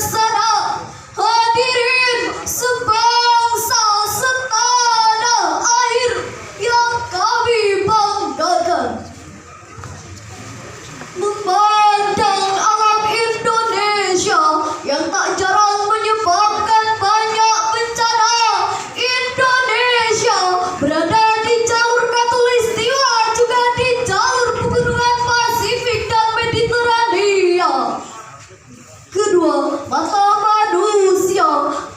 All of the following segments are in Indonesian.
laksana, hadirin sebangsa setanah air yang kami banggakan. Memandang alam Indonesia yang tak jarang menyebabkan banyak bencana, Indonesia berada di jalur Katulistiwa, juga di jalur pegunungan Pasifik dan Mediterania. Kedua mata manusia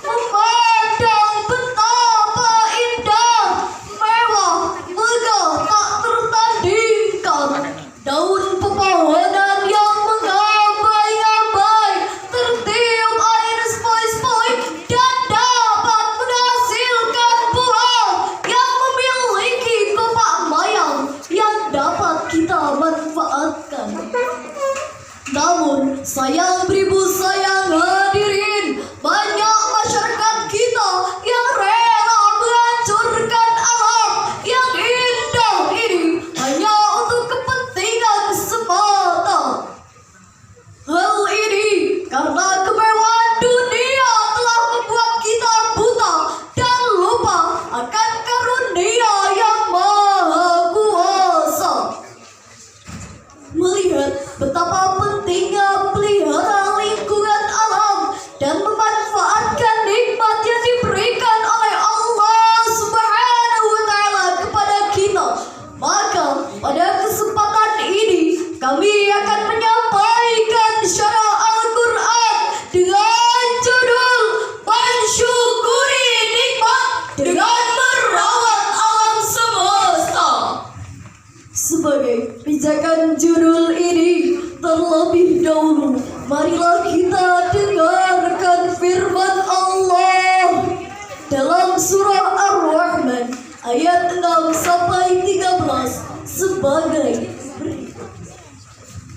memandang betapa indah, mewah, megah, tak tertandingkan. Daun pepohonan yang mengambai-ambai, tertiup air sepoi-sepoi, dan dapat menghasilkan buah yang memiliki kopak mayang yang dapat kita manfaatkan. Namun sayang beribu sayang hadirin, banyak masyarakat kita yang rela menghancurkan alam yang indah ini hanya untuk kepentingan semata. Hal ini karena kemewahan dunia telah membuat kita buta dan lupa akan karunia yang maha kuasa. Melihat betapa pentingnya pelihara lingkungan alam dan memanfaatkan nikmat yang diberikan oleh Allah Subhanahu wa Ta'ala kepada kita, maka pada kesempatan ini kami akan menyampaikan syarah Al-Quran dengan judul Mensyukuri Nikmat dengan Merawat Alam Semesta. Sebagai pijakan judul ini, terlebih dahulu marilah kita dengarkan firman Allah dalam surah Ar-Rahman ayat 6-13 sebagai berikut.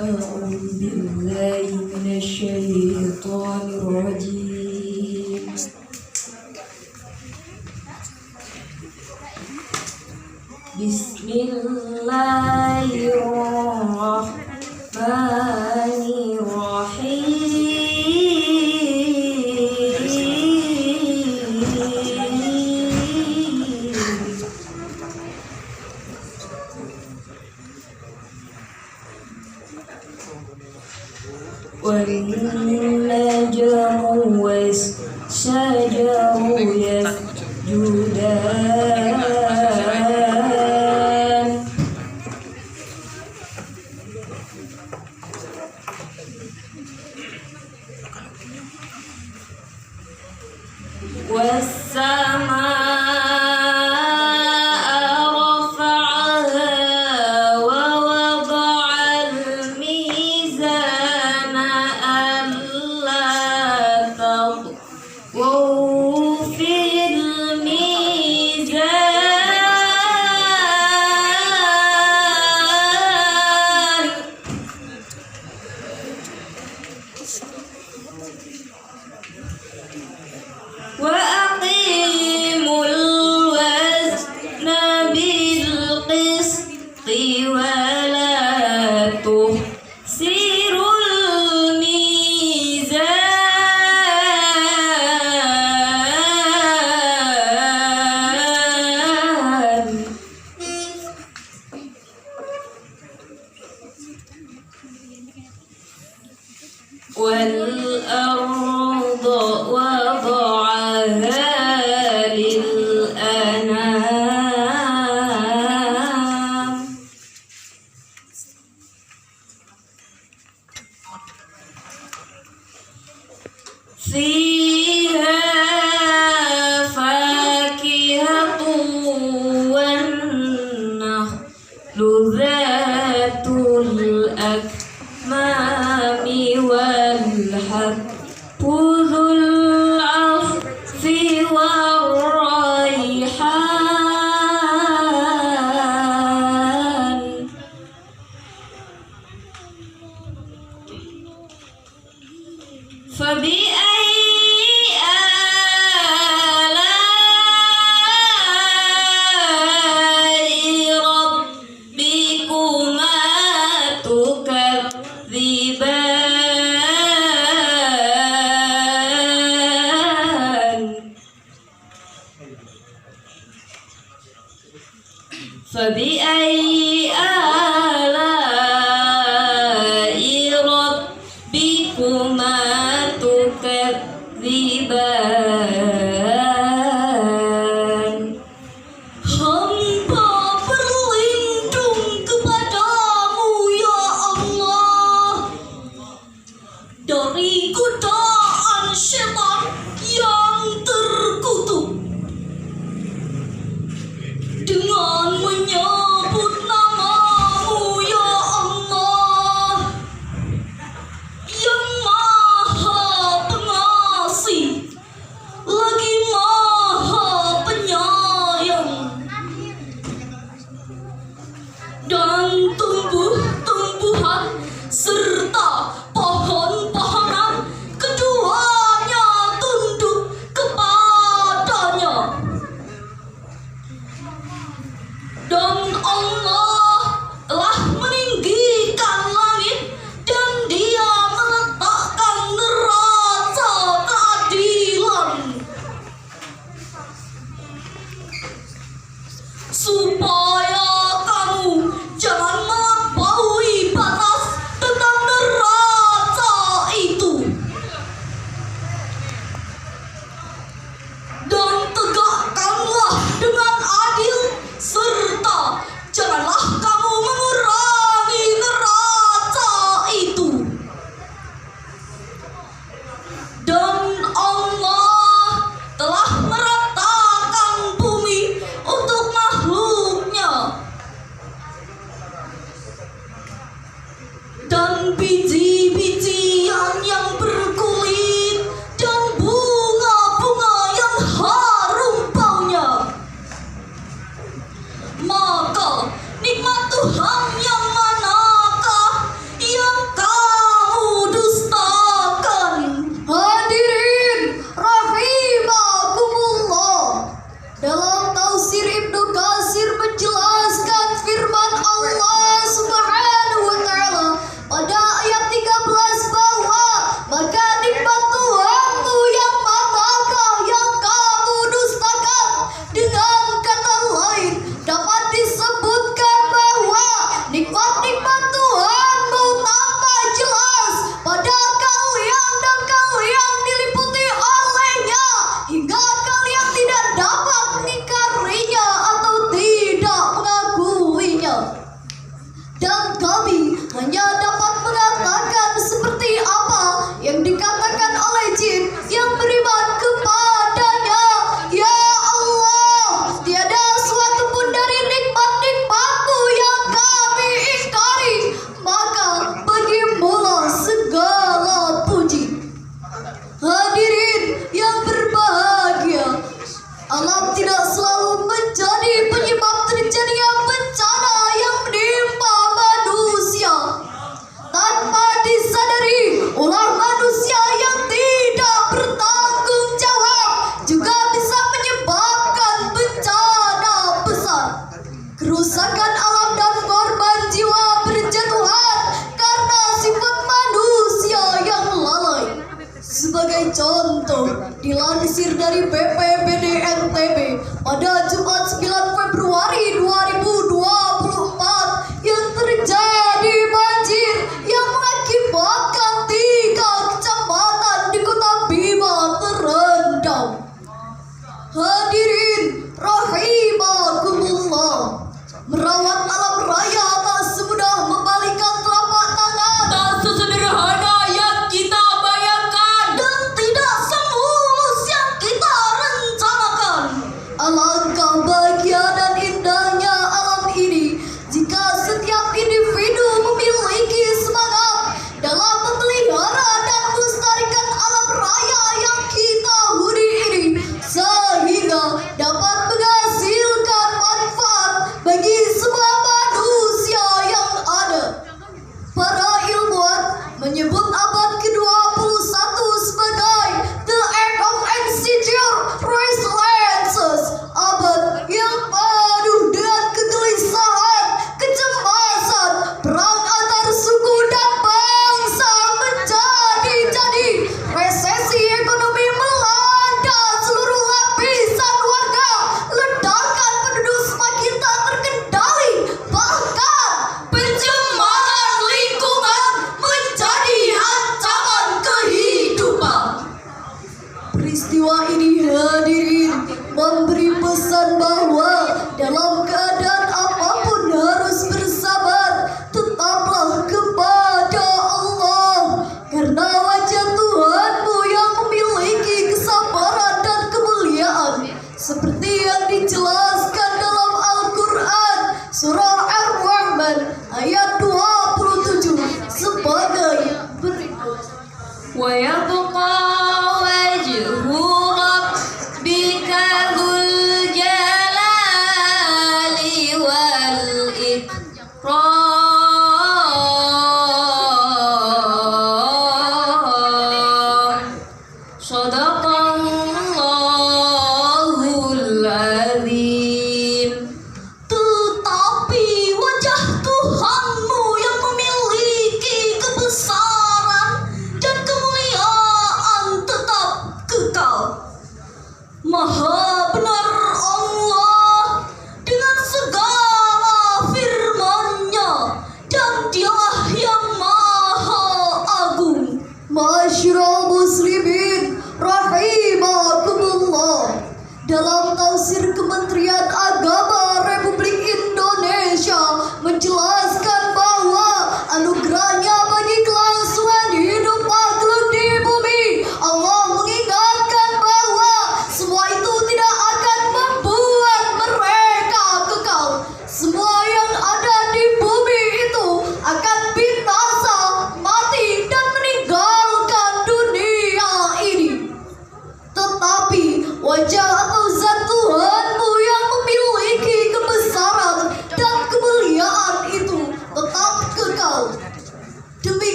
A'udzu billahi minasyaitonir rajim. وَالنَّجْمُ وَالشَّجَرُ يَسْجُدَانِ وَالسَّمَاءَ رَفَعَهَا وَوَضَعَ الْمِيزَانَ أَلَّا تَطْغَوْا فِي الْمِيزَانِ وَأَقِيمُوا الْوَزْنَ بِالْقِسْطِ وَلَا تُخْسِرُوا الْمِيزَانَ وَالْأَرْضَ وَضَعَهَا لِلْأَنَامِ فِيهَا فَاكِهَةٌ وَالنَّخْلُ ذَاتُ الْأَكْمَامِ وَالْحَبُّ ذُو الْعَصْفِ وَالرَّيْحَانِ فَبِأَيِّ آلَاءِ رَبِّكُمَا تُكَذِّبَانِ فبأي آلاء ربكما تكذبان Hamba berlindung kepadamu ya Allah dari godaan setan yang terkutuk dengan menyebut namamu ya Allah yang maha pengasih lagi maha penyayang. Dan tumbuh-tumbuhan serta pohon-pohonan keduanya tunduk kepadanya. Dan Allah telah meninggikan langit dan Dia meletakkan neraca keadilan supaya kamu jangan melampaui batas tentang neraca itu. Dan tegakkanlah dengan adil serta janganlah kamu mengurangi neraca itu. Dan Allah telah meratakan bumi untuk makhluknya. Dan biji-bijian yang berkulit dan bunga-bunga yang harum baunya. Maka nikmat Tuhan yang manakah yang kamu dustakan? Hadirin rahimakumullah, dalam tafsir Ibnu Katsir menjelaskan firman Allah Subhanahu wa taala pada ayat 13 bahwa maka nikmat Tuhanmu yang manakah yang kamu dustakan. Dengan kata lain dapat disebutkan bahwa nikmat-nikmat Tuhanmu tampak jelas pada kalian dan kalian diliputi olehnya hingga kalian tidak dapat mengingkarinya atau tidak mengakuinya. Dan kami hanya dapat mengatakan seperti apa yang dikatakan oleh jin yang beriman kepadanya. Ya Allah, tiada suatu pun dari nikmat-nikmat-Mu yang kami ingkari, maka bagimu-lah segala puji. Hadirin yang berbahagia, alam tidak selalu menjadi penyebab terjadinya bencana yang menimpa manusia tanpa disadari ulah manusia yang tidak bertanggung jawab juga bisa menyebabkan bencana besar, kerusakan alam dan korban jiwa berjatuhan karena sifat manusia yang lalai. Sebagai contoh, dilansir dari BPBD NTB pada Jumat 9 Februari 2024 yang terjadi banjir yang mengakibatkan 3 kecamatan di Kota Bima terendam. Hadirin rahimakumullah, merawat alam raya tak semudah membalikan telapak tangan, tak sesederhana yang kita bayangkan, dan tidak semulus yang kita rencanakan. Alangkah bagi yang dijelaskan dalam Al-Quran surah Ar-Rahman ayat 27 sebagai berikut. ويبقى وجه ربك ذو الجلال والإكرام صدق الله العظيم. Tetapi wajah Tuhanmu yang memiliki kebesaran dan kemuliaan tetap kekal. Maha benar Allah dengan segala firman-Nya, dan Dialah yang Maha Agung. Masyiral muslimin rahimakumullah. Dalam tafsir Kementerian